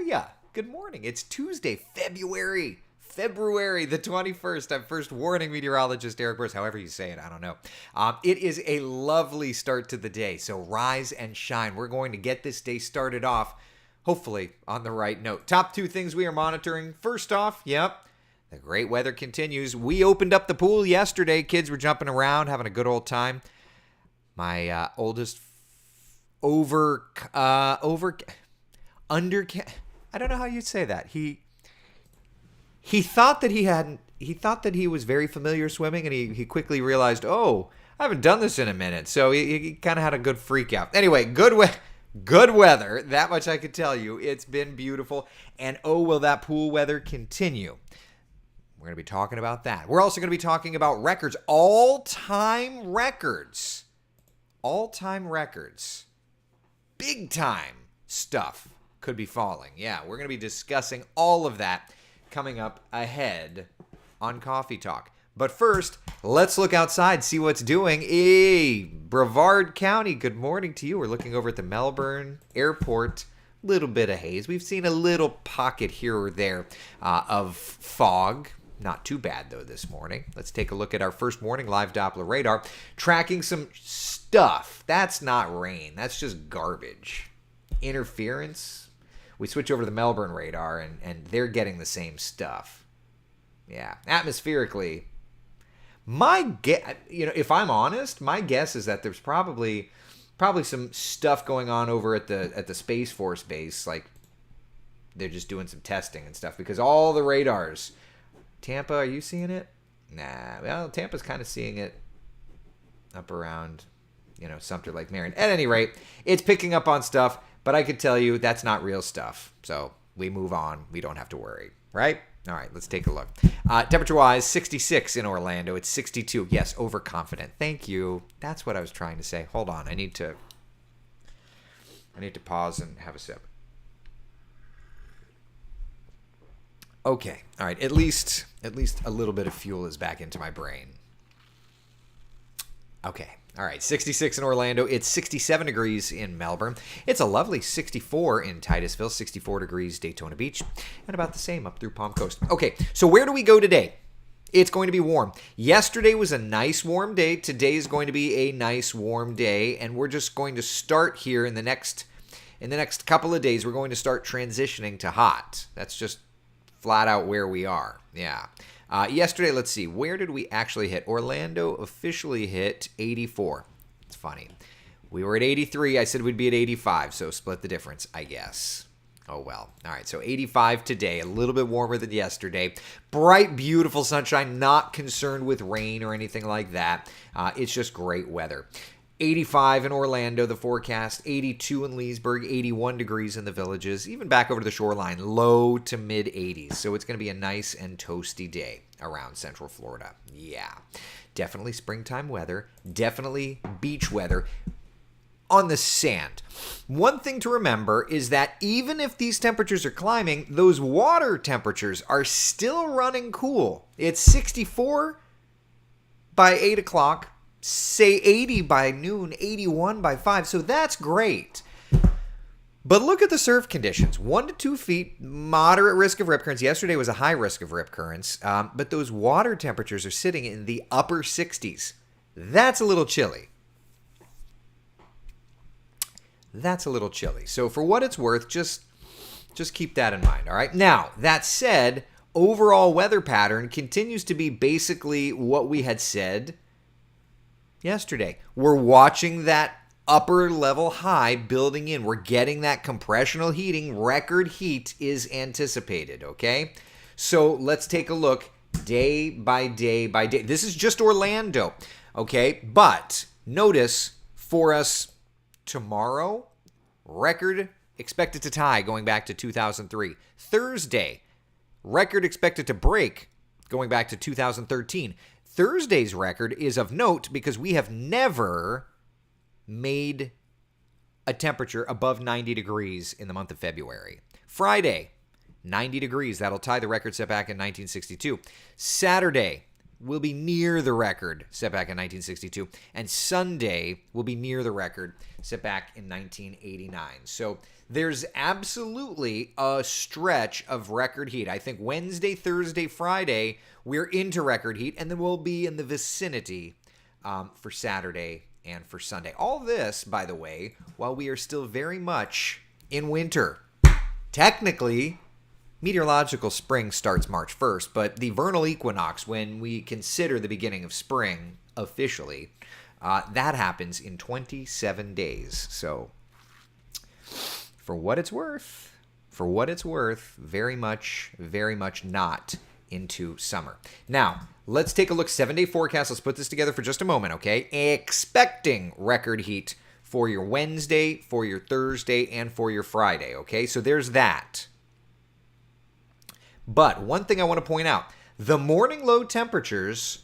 Yeah, good morning. It's Tuesday, February the 21st. I'm first warning meteorologist Eric Burris, however you say it, I don't know. It is a lovely start to the day, so rise and shine. We're going to get this day started off, hopefully, on the right note. Top two things we are monitoring. First off, the great weather continues. We opened up the pool yesterday. Kids were jumping around, having a good old time. My oldest I don't know how you'd say that. He thought that he thought that he was very familiar swimming, and he quickly realized, oh, I haven't done this in a minute. So he kind of had a good freak out. Anyway, good weather. That much I could tell you. It's been beautiful. And oh, will that pool weather continue? We're going to be talking about that. We're also going to be talking about records, all-time records. All-time records. Big time stuff could be falling. Yeah, we're going to be discussing all of that coming up ahead on Coffee Talk. But first, let's look outside, see what's doing. Brevard County, good morning to you. We're looking over at the Melbourne Airport. Little bit of haze. We've seen a little pocket here or there of fog. Not too bad, though, this morning. Let's take a look at our first morning live Doppler radar. Tracking some stuff. That's not rain. That's just garbage. Interference. We switch over to the Melbourne radar, and they're getting the same stuff. Yeah. Atmospherically, if I'm honest, my guess is that there's probably some stuff going on over at the Space Force base. Like, they're just doing some testing and stuff, because all the radars... Tampa, are you seeing it? Nah. Well, Tampa's kind of seeing it up around, Sumter Lake Marion. At any rate, it's picking up on stuff, but I could tell you that's not real stuff. So we move on. We don't have to worry, right? All right, let's take a look. Temperature-wise, 66 in Orlando. It's 62. Yes, overconfident. Thank you. That's what I was trying to say. Hold on. I need to pause and have a sip. Okay. All right. At least a little bit of fuel is back into my brain. Okay. All right. 66 in Orlando. It's 67 degrees in Melbourne. It's a lovely 64 in Titusville, 64 degrees Daytona Beach, and about the same up through Palm Coast. Okay. So where do we go today? It's going to be warm. Yesterday was a nice warm day. Today is going to be a nice warm day, and we're just going to start here in the next couple of days. We're going to start transitioning to hot. That's just flat out where we are. Yeah. Yesterday, let's see. Where did we actually hit? Orlando officially hit 84. It's funny. We were at 83. I said we'd be at 85, so split the difference, I guess. Oh, well. All right, so 85 today, a little bit warmer than yesterday. Bright, beautiful sunshine, not concerned with rain or anything like that. It's just great weather. 85 in Orlando, the forecast, 82 in Leesburg, 81 degrees in the Villages, even back over to the shoreline, low to mid 80s. So it's going to be a nice and toasty day around Central Florida. Yeah, definitely springtime weather, definitely beach weather on the sand. One thing to remember is that even if these temperatures are climbing, those water temperatures are still running cool. It's 64 by 8 o'clock. Say 80 by noon, 81 by 5, so that's great. But look at the surf conditions. 1 to 2 feet, moderate risk of rip currents. Yesterday was a high risk of rip currents, but those water temperatures are sitting in the upper 60s. That's a little chilly. So for what it's worth, just keep that in mind, all right? Now, that said, overall weather pattern continues to be basically what we had said yesterday. We're watching that upper level high building in. We're getting that compressional heating. Record heat is anticipated, okay? So let's take a look day by day by day. This is just Orlando, okay? But notice for us tomorrow, record expected to tie going back to 2003. Thursday, record expected to break going back to 2013. Thursday's record is of note because we have never made a temperature above 90 degrees in the month of February. Friday, 90 degrees. That'll tie the record set back in 1962. Saturday, will be near the record set back in 1962, and Sunday will be near the record set back in 1989. So there's absolutely a stretch of record heat. I think Wednesday, Thursday, Friday, we're into record heat, and then we'll be in the vicinity for Saturday and for Sunday. All this, by the way, while we are still very much in winter. Technically, meteorological spring starts March 1st, but the vernal equinox, when we consider the beginning of spring officially, that happens in 27 days. So, for what it's worth, very much not into summer. Now, let's take a look. 7-day forecast. Let's put this together for just a moment, okay? Expecting record heat for your Wednesday, for your Thursday, and for your Friday, okay? So there's that. But one thing I want to point out, the morning low temperatures,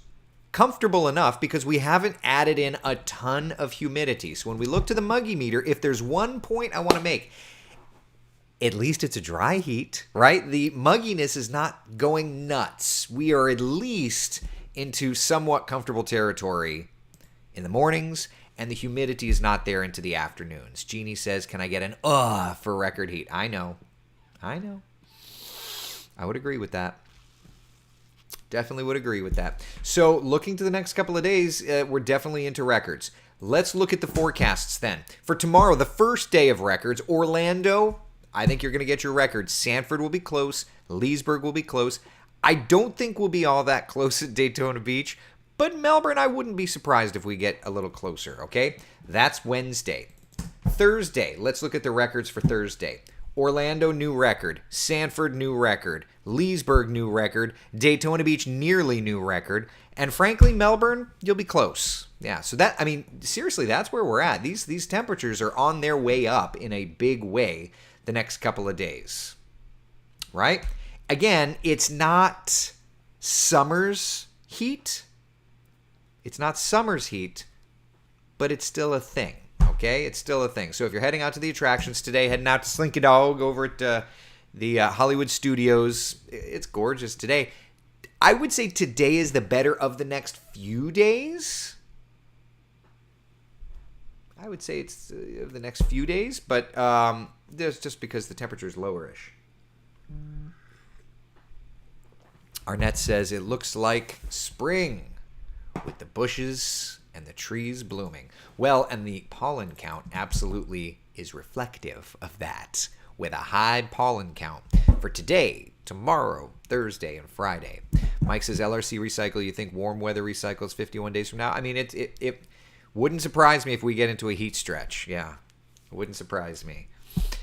comfortable enough because we haven't added in a ton of humidity. So when we look to the muggy meter, if there's one point I want to make, at least it's a dry heat, right? The mugginess is not going nuts. We are at least into somewhat comfortable territory in the mornings, and the humidity is not there into the afternoons. Jeannie says, can I get an for record heat? I know. I would agree with that. Definitely would agree with that. So looking to the next couple of days, we're definitely into records. Let's look at the forecasts then. For tomorrow, the first day of records, Orlando, I think you're going to get your records. Sanford will be close. Leesburg will be close. I don't think we'll be all that close at Daytona Beach, but Melbourne, I wouldn't be surprised if we get a little closer, okay? That's Wednesday. Thursday, let's look at the records for Thursday. Orlando, new record. Sanford, new record. Leesburg, new record. Daytona Beach, nearly new record. And frankly, Melbourne, you'll be close. Yeah, so that, I mean, seriously, that's where we're at. These temperatures are on their way up in a big way the next couple of days. Right? Again, it's not summer's heat. It's not summer's heat, but it's still a thing. Okay, it's still a thing. So if you're heading out to the attractions today, heading out to Slinky Dog over at the Hollywood Studios, it's gorgeous today. I would say today is the better of the next few days. I would say it's of the next few days, but there's just because the temperature is lowerish. Arnett says it looks like spring with the bushes and the trees blooming. Well, and the pollen count absolutely is reflective of that, with a high pollen count for today, tomorrow, Thursday, and Friday. Mike says LRC recycle. You think warm weather recycles 51 days from now? I mean, it wouldn't surprise me if we get into a heat stretch. Yeah, it wouldn't surprise me.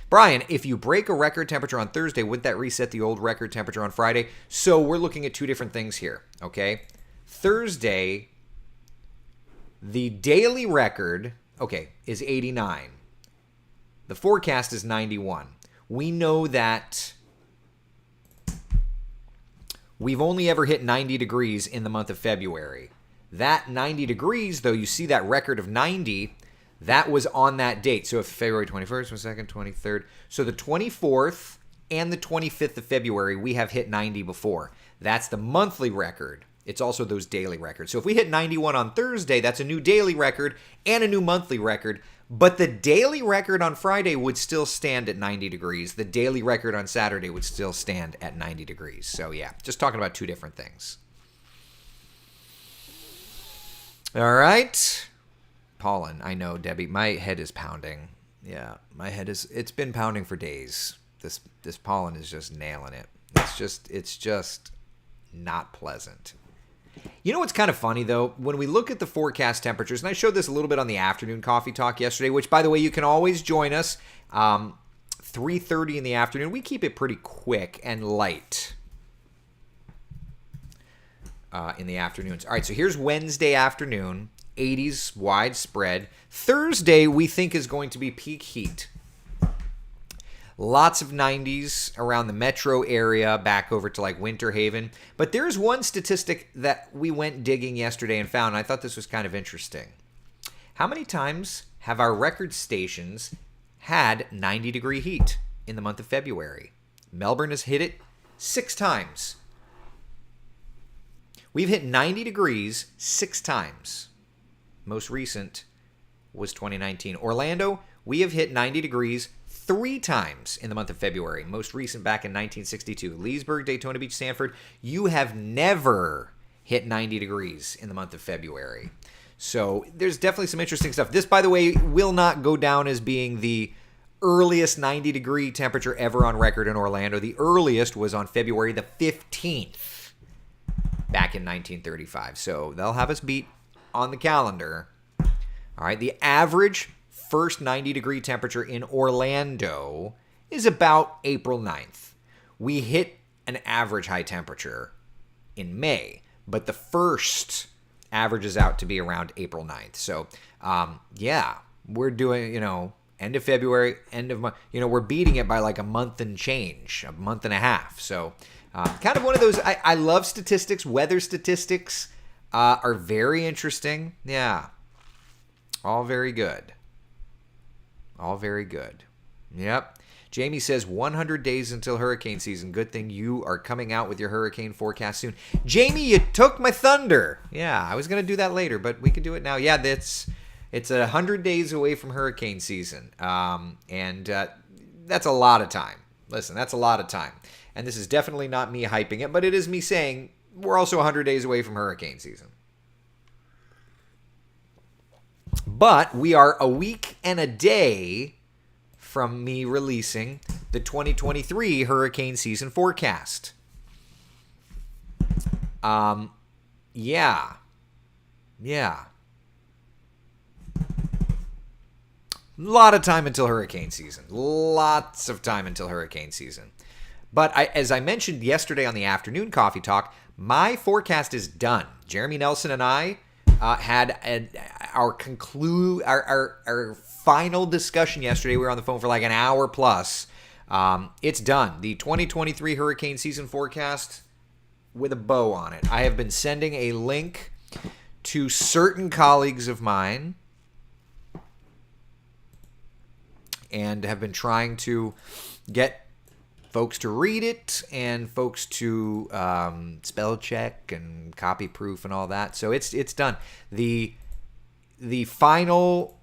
Brian, if you break a record temperature on Thursday, would that reset the old record temperature on Friday? So we're looking at two different things here, okay? Thursday, the daily record, is 89. The forecast is 91. We know that we've only ever hit 90 degrees in the month of February. That 90 degrees, though, you see that record of 90, that was on that date. So if February 21st, 22nd, 23rd. So the 24th and the 25th of February, we have hit 90 before. That's the monthly record. It's also those daily records. So if we hit 91 on Thursday, that's a new daily record and a new monthly record. But the daily record on Friday would still stand at 90 degrees. The daily record on Saturday would still stand at 90 degrees. So yeah, just talking about two different things. All right. Pollen. I know, Debbie. My head is pounding. Yeah, my head is. It's been pounding for days. This pollen is just nailing it. It's just not pleasant. You know what's kind of funny, though? When we look at the forecast temperatures, and I showed this a little bit on the afternoon coffee talk yesterday, which, by the way, you can always join us 3:30 in the afternoon. We keep it pretty quick and light in the afternoons. All right, so here's Wednesday afternoon, 80s widespread. Thursday, we think, is going to be peak heat. Lots of 90s around the metro area, back over to like Winter Haven. But there's one statistic that we went digging yesterday and found, and I thought this was kind of interesting. How many times have our record stations had 90-degree heat in the month of February? Melbourne has hit it 6 times. We've hit 90 degrees 6 times. Most recent was 2019. Orlando, we have hit 90 degrees 3 times in the month of February. Most recent back in 1962. Leesburg, Daytona Beach, Sanford, you have never hit 90 degrees in the month of February. So there's definitely some interesting stuff. This, by the way, will not go down as being the earliest 90 degree temperature ever on record in Orlando. The earliest was on February the 15th back in 1935. So they'll have us beat on the calendar. All right, the average first 90 degree temperature in Orlando is about April 9th. We hit an average high temperature in May, but the first averages out to be around April 9th. So, yeah, we're doing, end of February, end of month, we're beating it by like a month and change, a month and a half. So, kind of one of those, I love statistics. Weather statistics are very interesting. Yeah. All very good. All very good. Yep. Jamie says 100 days until hurricane season. Good thing you are coming out with your hurricane forecast soon. Jamie, you took my thunder. Yeah, I was going to do that later, but we can do it now. Yeah, it's 100 days away from hurricane season. And that's a lot of time. Listen, that's a lot of time. And this is definitely not me hyping it, but it is me saying we're also 100 days away from hurricane season. But we are a week and a day from me releasing the 2023 hurricane season forecast. Yeah. A lot of time until hurricane season. Lots of time until hurricane season. But as I mentioned yesterday on the afternoon coffee talk, my forecast is done. Jeremy Nelson and I had our final discussion yesterday. We were on the phone for like an hour plus. It's done. The 2023 hurricane season forecast with a bow on it. I have been sending a link to certain colleagues of mine and have been trying to get folks to read it and folks to spell check and copy proof and all that. So it's done. The final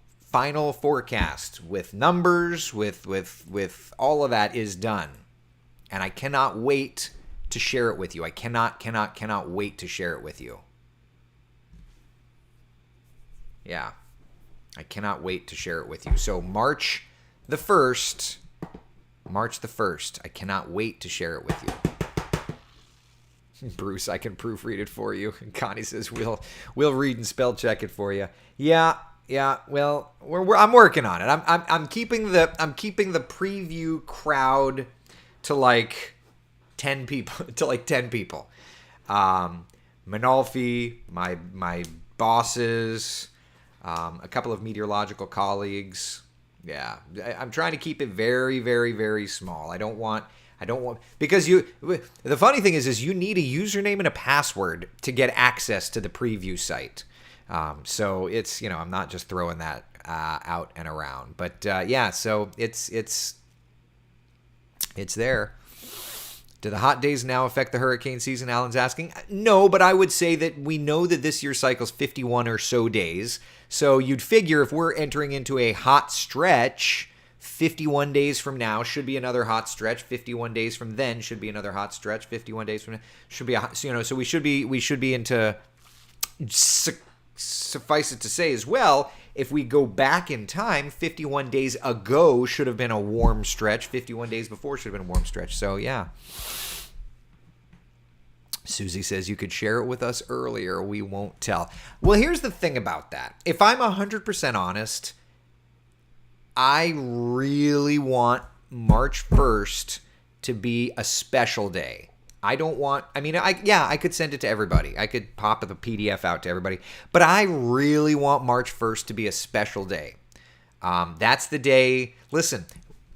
forecast with numbers, with all of that is done. And I cannot wait to share it with you. I cannot wait to share it with you. Yeah. I cannot wait to share it with you. So March the 1st, I cannot wait to share it with you. Bruce, I can proofread it for you. And Connie says we'll read and spell check it for you. Yeah. Well, I'm working on it. I'm keeping the preview crowd to like 10 people. Manolfi, my bosses, a couple of meteorological colleagues. Yeah, I'm trying to keep it very, very, very small. I don't want because the funny thing is you need a username and a password to get access to the preview site. So it's, I'm not just throwing that out and around, but yeah, so it's there. Do the hot days now affect the hurricane season? Alan's asking. No, but I would say that we know that this year's cycle's 51 or so days. So you'd figure if we're entering into a hot stretch, 51 days from now should be another hot stretch. 51 days from then should be another hot stretch. 51 days from now should be so we should be into, suffice it to say as well, if we go back in time, 51 days ago should have been a warm stretch. 51 days before should have been a warm stretch. So, yeah. Susie says you could share it with us earlier. We won't tell. Well, here's the thing about that. If I'm 100% honest, I really want March 1st to be a special day. I could send it to everybody. I could pop the PDF out to everybody. But I really want March 1st to be a special day. That's the day. Listen,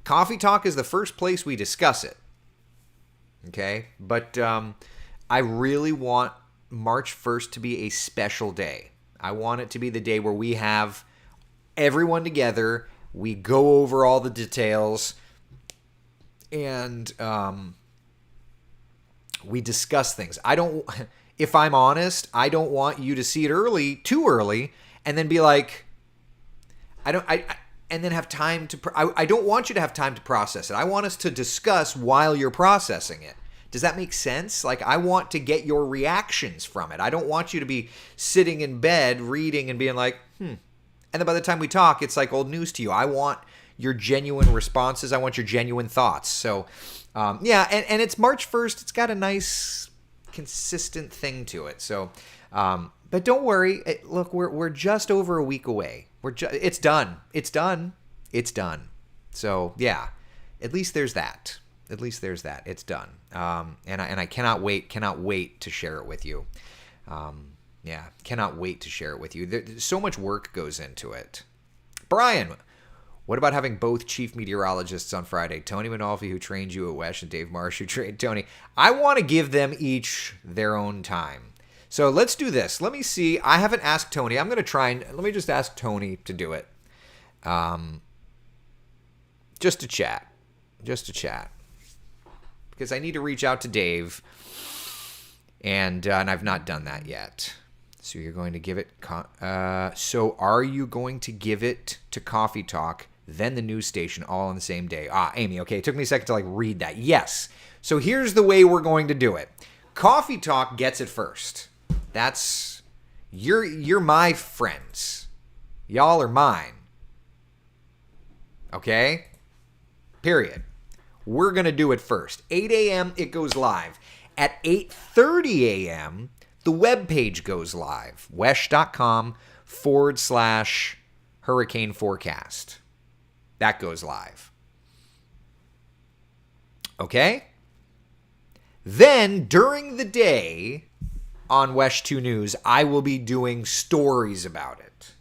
Coffee Talk is the first place we discuss it. Okay? But I really want March 1st to be a special day. I want it to be the day where we have everyone together. We go over all the details. And we discuss things. if I'm honest, I don't want you to see it too early, and then be like, and then have time to, I don't want you to have time to process it. I want us to discuss while you're processing it. Does that make sense? Like, I want to get your reactions from it. I don't want you to be sitting in bed reading and being like, And then by the time we talk, it's like old news to you. I want your genuine responses. I want your genuine thoughts. So, and it's March 1st. It's got a nice, consistent thing to it. So, but don't worry. Look, we're just over a week away. It's done. It's done. It's done. So, yeah, at least there's that. It's done. And I cannot wait to share it with you. Cannot wait to share it with you. So much work goes into it. Brian, what about having both chief meteorologists on Friday? Tony Manolfi, who trained you at WESH, and Dave Marsh, who trained Tony. I want to give them each their own time. So let's do this. Let me see. I haven't asked Tony. I'm going to try and let me just ask Tony to do it. Just to chat. Because I need to reach out to Dave, and I've not done that yet. So you're going to give it. So are you going to give it to Coffee Talk, then the news station, all on the same day? Amy. Okay, it took me a second to read that. Yes. So here's the way we're going to do it. Coffee Talk gets it first. That's you're my friends. Y'all are mine. Okay? Period. We're going to do it first. 8 a.m. it goes live. At 8:30 a.m., the webpage goes live. wesh.com/hurricane forecast. That goes live. Okay? Then, during the day on WESH 2 News, I will be doing stories about it.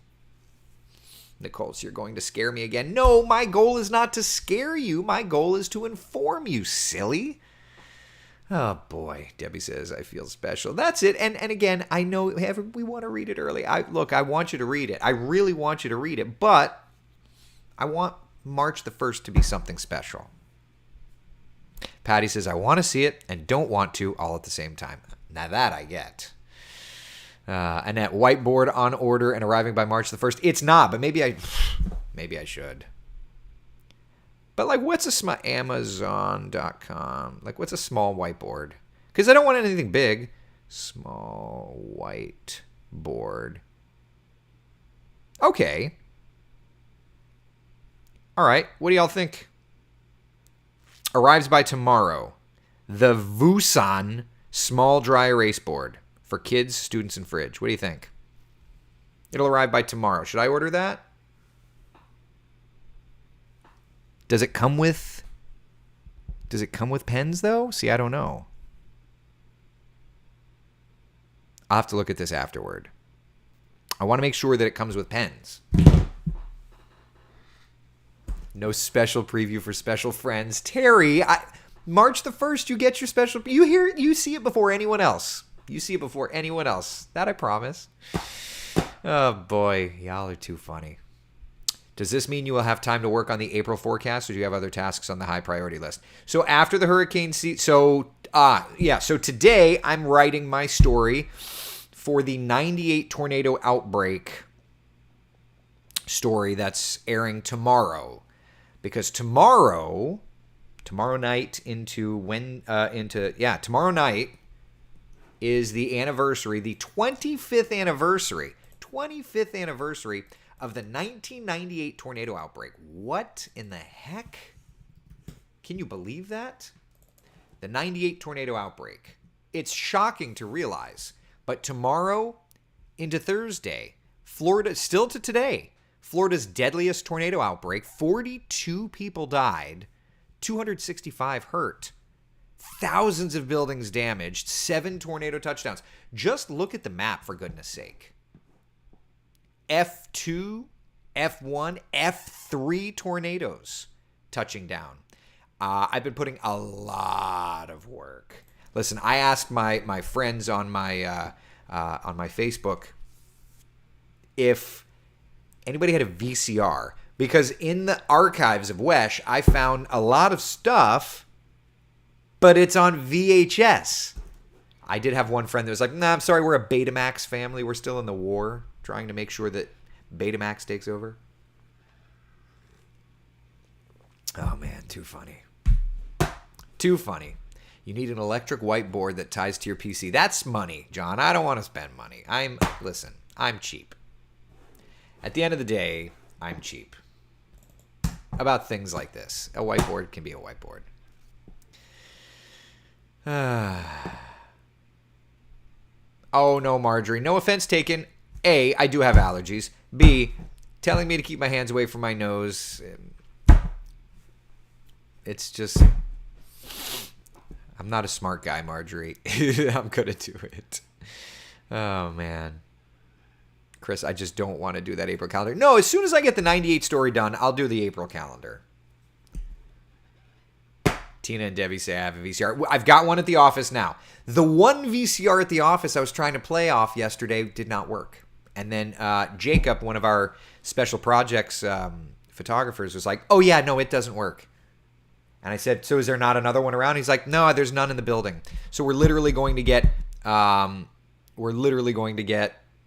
Nicole, so you're going to scare me again. No, my goal is not to scare you. My goal is to inform you, silly. Oh, boy. Debbie says, I feel special. That's it. And again, I know we want to read it early. I want you to read it. I really want you to read it. But I want March the 1st to be something special. Patty says, I want to see it and don't want to all at the same time. Now that I get. Annette, whiteboard on order and arriving by March the 1st. It's not, but maybe I should. But what's a small Amazon.com? What's a small whiteboard? Because I don't want anything big. Small whiteboard. Okay. All right. What do y'all think? Arrives by tomorrow. The Vusan small dry erase board. For kids, students, and fridge. What do you think? It'll arrive by tomorrow. Should I order that? Does it come with pens, though? See, I don't know. I'll have to look at this afterward. I want to make sure that it comes with pens. No special preview for special friends. Terry, March the 1st, you get your special. You see it before anyone else. That I promise. Oh, boy. Y'all are too funny. Does this mean you will have time to work on the April forecast, or do you have other tasks on the high priority list? So after the hurricane season, so today I'm writing my story for the 98 tornado outbreak story that's airing tomorrow. Because tomorrow night tomorrow night is the anniversary, the 25th anniversary of the 1998 tornado outbreak. What in the heck? Can you believe that? The 98 tornado outbreak. It's shocking to realize, but tomorrow into Thursday, Florida, still to today, Florida's deadliest tornado outbreak, 42 people died, 265 hurt. Thousands of buildings damaged, 7 tornado touchdowns. Just look at the map, for goodness sake. F2, F1, F3 tornadoes touching down. I've been putting a lot of work. Listen, I asked my friends on my Facebook if anybody had a VCR, because in the archives of WESH, I found a lot of stuff, but it's on VHS. I did have one friend that was like, nah, I'm sorry, we're a Betamax family. We're still in the war, trying to make sure that Betamax takes over. Oh, man, too funny. Too funny. You need an electric whiteboard that ties to your PC. That's money, John. I don't want to spend money. Listen, I'm cheap. At the end of the day, I'm cheap. About things like this. A whiteboard can be a whiteboard. Oh, no, Marjorie. No offense taken. A, I do have allergies. B, telling me to keep my hands away from my nose. It's just... I'm not a smart guy, Marjorie. I'm going to do it. Oh, man. Chris, I just don't want to do that April calendar. No, as soon as I get the 98 story done, I'll do the April calendar. Tina and Debbie say I have a VCR. I've got one at the office now. The one VCR at the office I was trying to play off yesterday did not work. And then Jacob, one of our special projects photographers, was like, oh, yeah, no, it doesn't work. And I said, so is there not another one around? He's like, no, there's none in the building. So we're literally going to get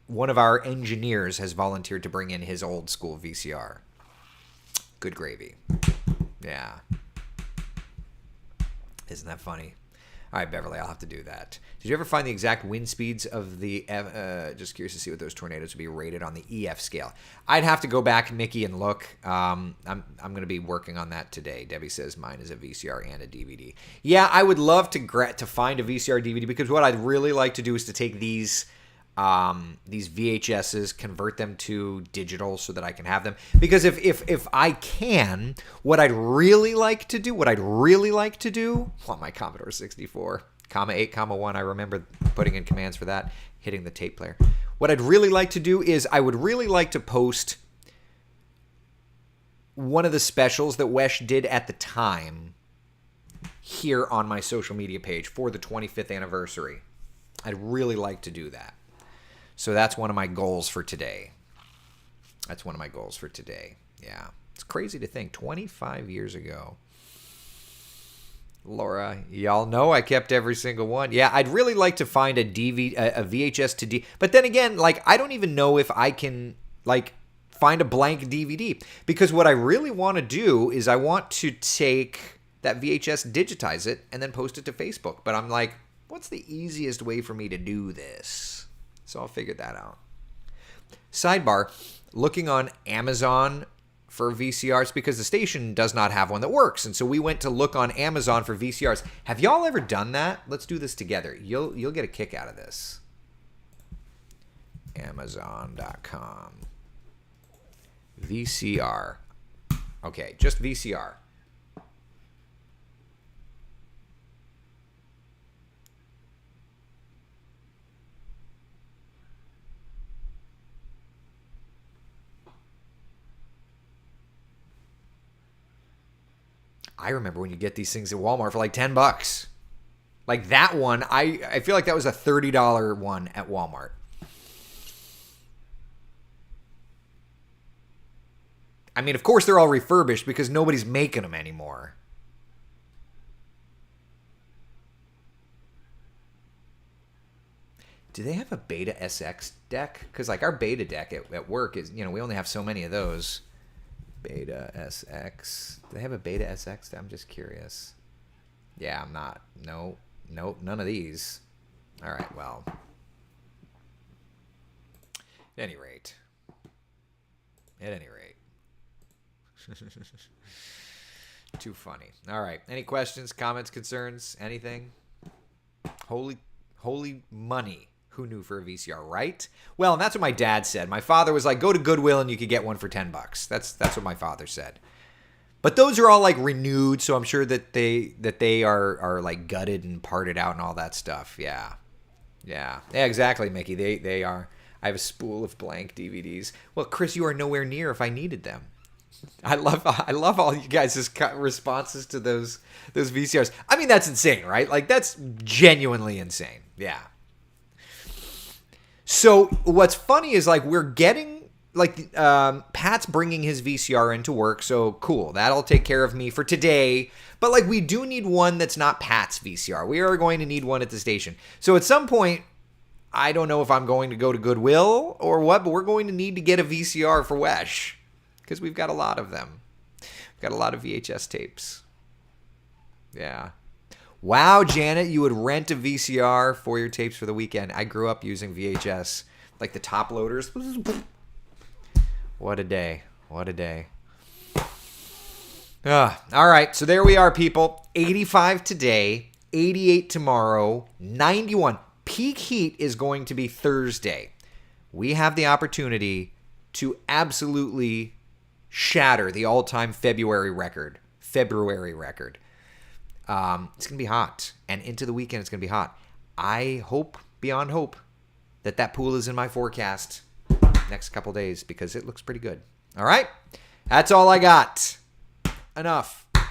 one of our engineers has volunteered to bring in his old school VCR. Good gravy. Yeah. Isn't that funny? All right, Beverly, I'll have to do that. Did you ever find the exact wind speeds of the... just curious to see what those tornadoes would be rated on the EF scale. I'd have to go back, Mickey, and look. I'm going to be working on that today. Debbie says mine is a VCR and a DVD. Yeah, I would love to find a VCR DVD, because what I'd really like to do is to take these VHSs, convert them to digital so that I can have them. Because if I can, what I'd really like to do on my Commodore 64, comma 8, comma 1, I remember putting in commands for that, hitting the tape player. What I'd really like to do is I would really like to post one of the specials that Wesh did at the time here on my social media page for the 25th anniversary. I'd really like to do that. So that's one of my goals for today. Yeah. It's crazy to think. 25 years ago. Laura, y'all know I kept every single one. Yeah, I'd really like to find a VHS to D. But then again, like, I don't even know if I can, like, find a blank DVD. Because what I really want to do is I want to take that VHS, digitize it, and then post it to Facebook. But I'm like, what's the easiest way for me to do this? So I'll figure that out. Sidebar, looking on Amazon for VCRs, because the station does not have one that works. And so we went to look on Amazon for VCRs. Have y'all ever done that? Let's do this together. You'll get a kick out of this. Amazon.com. VCR. Okay, just VCR. I remember when you get these things at Walmart for like $10. Like that one, I feel like that was a $30 one at Walmart. I mean, of course they're all refurbished because nobody's making them anymore. Do they have a Beta SX deck? Because like our Beta deck at work is, we only have so many of those. Beta SX. Do they have a Beta SX? I'm just curious. Yeah, I'm not. No, none of these. All right, well. At any rate. Too funny. All right. Any questions, comments, concerns, anything? Holy money. Who knew for a VCR, right? Well, and that's what my dad said. My father was like, go to Goodwill and you could get one for $10. That's what my father said. But those are all like renewed, so I'm sure that they are like gutted and parted out and all that stuff. Yeah, exactly, Mickey. They are. I have a spool of blank DVDs. Well, Chris, you are nowhere near if I needed them. I love all you guys' responses to those VCRs. I mean, that's insane, right? Like, that's genuinely insane. Yeah. So what's funny is like we're getting like Pat's bringing his VCR into work, so cool. That'll take care of me for today. But like we do need one that's not Pat's VCR. We are going to need one at the station. So at some point, I don't know if I'm going to go to Goodwill or what, but we're going to need to get a VCR for Wesh because we've got a lot of them. We've got a lot of VHS tapes. Yeah. Wow, Janet, you would rent a VCR for your tapes for the weekend. I grew up using VHS, like the top loaders. What a day. What a day. All right, so there we are, people. 85 today, 88 tomorrow, 91. Peak heat is going to be Thursday. We have the opportunity to absolutely shatter the all-time February record. It's going to be hot, and into the weekend it's going to be hot. I hope, beyond hope, that pool is in my forecast next couple days because it looks pretty good. All right? That's all I got. Enough. I'm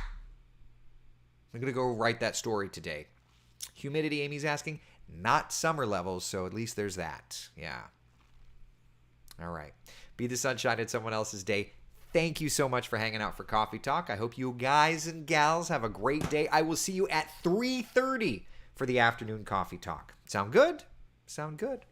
going to go write that story today. Humidity, Amy's asking, not summer levels, so at least there's that. Yeah. All right. Be the sunshine in someone else's day. Thank you so much for hanging out for Coffee Talk. I hope you guys and gals have a great day. I will see you at 3:30 for the afternoon Coffee Talk. Sound good? Sound good.